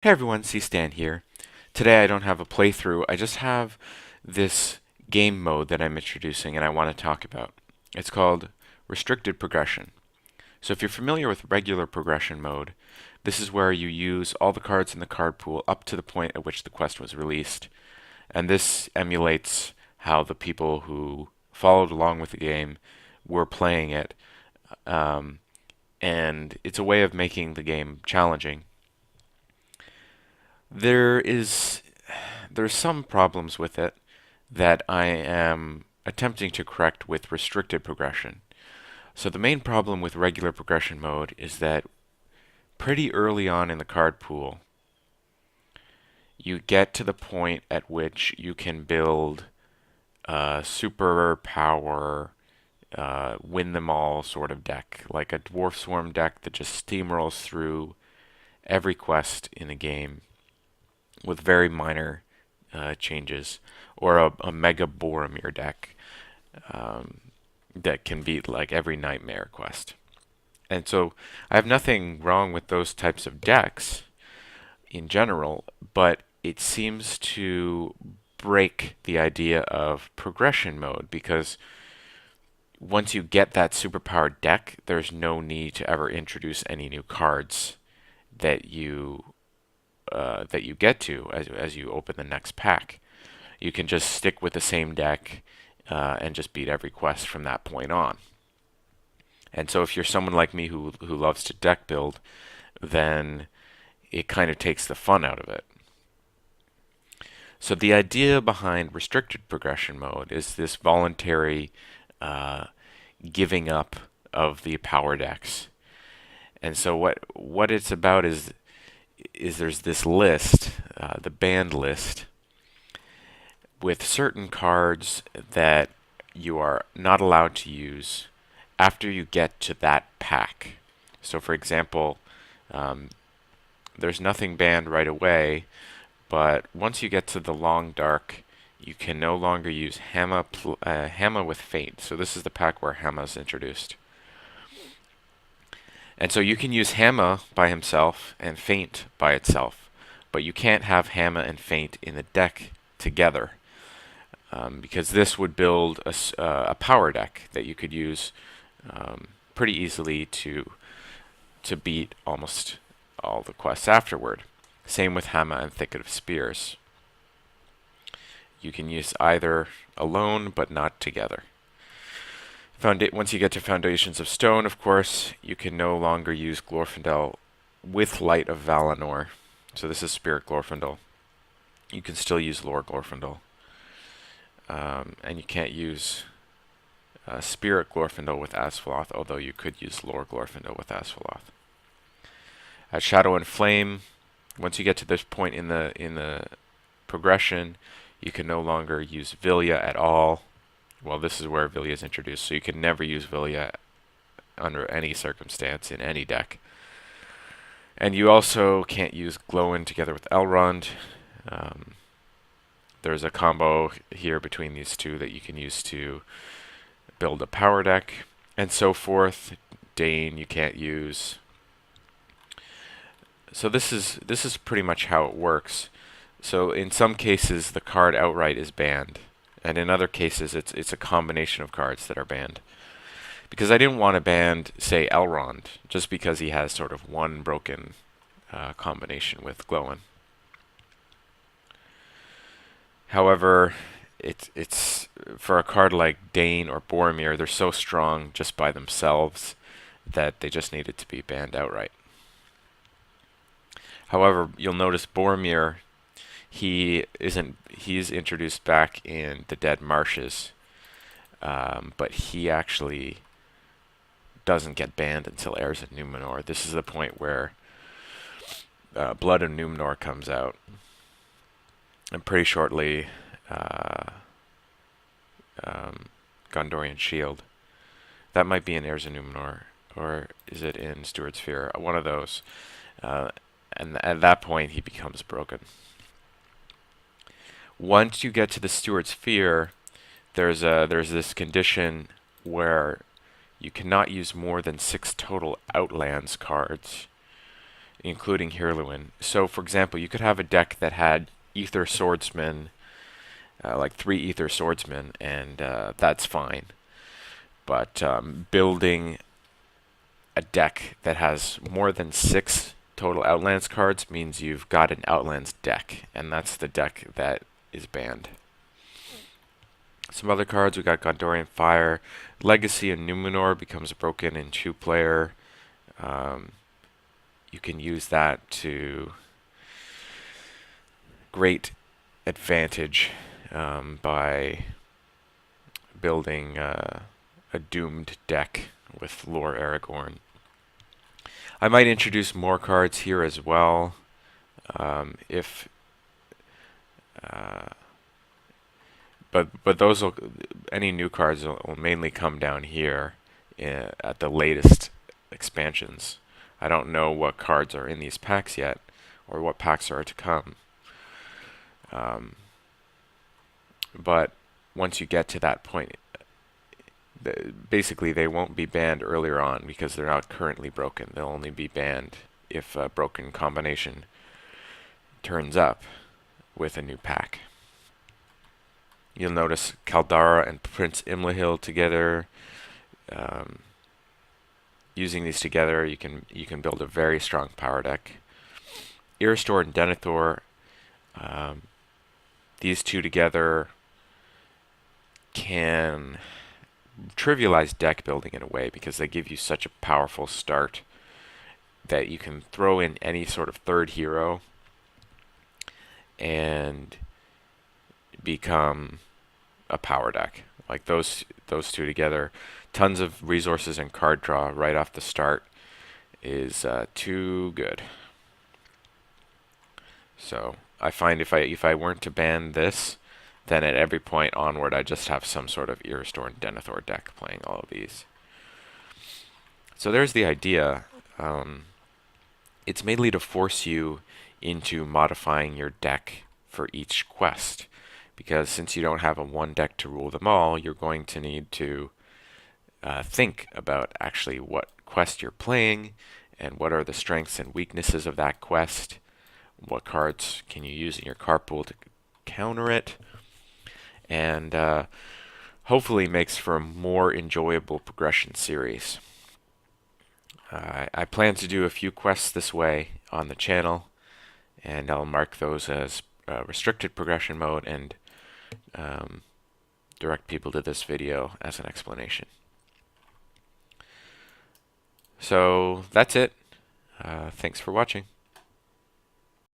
Hey everyone, C-Stan here. Today I don't have a playthrough, I just have this game mode that I'm introducing and I want to talk about. It's called Restricted Progression. So if you're familiar with regular progression mode, this is where you use all the cards in the card pool up to the point at which the quest was released. And this emulates how the people who followed along with the game were playing it. Um, and it's a way of making the game challenging. There is there's some problems with it that I am attempting to correct with restricted progression. So the main problem with regular progression mode is that pretty early on in the card pool, you get to the point at which you can build a superpower, win them all sort of deck, like a Dwarf Swarm deck that just steamrolls through every quest in the game with very minor changes, or a Mega Boromir deck um, that can beat like every Nightmare quest. And so I have nothing wrong with those types of decks in general, but it seems to break the idea of progression mode because once you get that superpowered deck, there's no need to ever introduce any new cards that you get to as you open the next pack. You can just stick with the same deck and just beat every quest from that point on. And so if you're someone like me who loves to deck build, then it kind of takes the fun out of it. So the idea behind restricted progression mode is this voluntary uh, giving up of the power decks. And so what it's about is there's this list, the banned list, with certain cards that you are not allowed to use after you get to that pack. So, for example, um, there's nothing banned right away, but once you get to the Long Dark, you can no longer use Hammer with Feint. So this is the pack where Hammer is introduced. And so you can use Hammer by himself and Feint by itself, but you can't have Hammer and Feint in the deck together. Because this would build a power deck that you could use pretty easily to beat almost all the quests afterward. Same with Hammer and Thicket of Spears. You can use either alone, but not together. Once you get to Foundations of Stone, of course, you can no longer use Glorfindel with Light of Valinor. So this is Spirit Glorfindel. You can still use Lore Glorfindel. And you can't use Spirit Glorfindel with Asphalloth, although you could use Lore Glorfindel with Asphalloth. At Shadow and Flame, once you get to this point in the progression, you can no longer use Vilya at all. Well, this is where Vilya is introduced, so you can never use Vilya under any circumstance in any deck. And you also can't use Glowin together with Elrond. There's a combo here between these two that you can use to build a power deck, and so forth. Dane you can't use. So this is pretty much how it works. So in some cases the card outright is banned, and in other cases it's a combination of cards that are banned. Because I didn't want to ban, say, Elrond, just because he has sort of one broken combination with Glowin. However, it's for a card like Dane or Boromir, they're so strong just by themselves that they just needed to be banned outright. However, you'll notice Boromir, he's introduced back in the Dead Marshes, but he actually doesn't get banned until Heirs of Numenor. This is the point where Blood of Numenor comes out, and pretty shortly Gondorian Shield. That might be in Heirs of Numenor, or is it in Steward's Fear? One of those. And at that point, he becomes broken. Once you get to the Steward's Fear, there's this condition where you cannot use more than 6 total Outlands cards including Heirloom. So, for example, you could have a deck that had Ether Swordsman, like 3 Ether Swordsmen, and that's fine. But building a deck that has more than 6 total Outlands cards means you've got an Outlands deck, and that's the deck that is banned. Some other cards, we got Gondorian Fire. Legacy of Numenor becomes broken in 2-player. You can use that to great advantage by building a doomed deck with Lore Aragorn. I might introduce more cards here as well. If but those will, any new cards will mainly come down here at the latest expansions. I don't know what cards are in these packs yet, or what packs are to come. But once you get to that point, basically they won't be banned earlier on because they're not currently broken. They'll only be banned if a broken combination turns up with a new pack. You'll notice Caldara and Prince Imlahil together. Using these together, you can build a very strong power deck. Iristor and Denethor, these two together can trivialize deck building in a way because they give you such a powerful start that you can throw in any sort of third hero and become a power deck. Like those two together, tons of resources and card draw right off the start is too good. So I find if I weren't to ban this, then at every point onward I just have some sort of Iristor and Denethor deck playing all of these. So there's the idea. It's mainly to force you into modifying your deck for each quest, because since you don't have a one deck to rule them all, you're going to need to think about actually what quest you're playing and what are the strengths and weaknesses of that quest. What cards can you use in your card pool to counter it? And hopefully makes for a more enjoyable progression series. I plan to do a few quests this way on the channel, and I'll mark those as restricted progression mode and direct people to this video as an explanation. So that's it. Thanks for watching.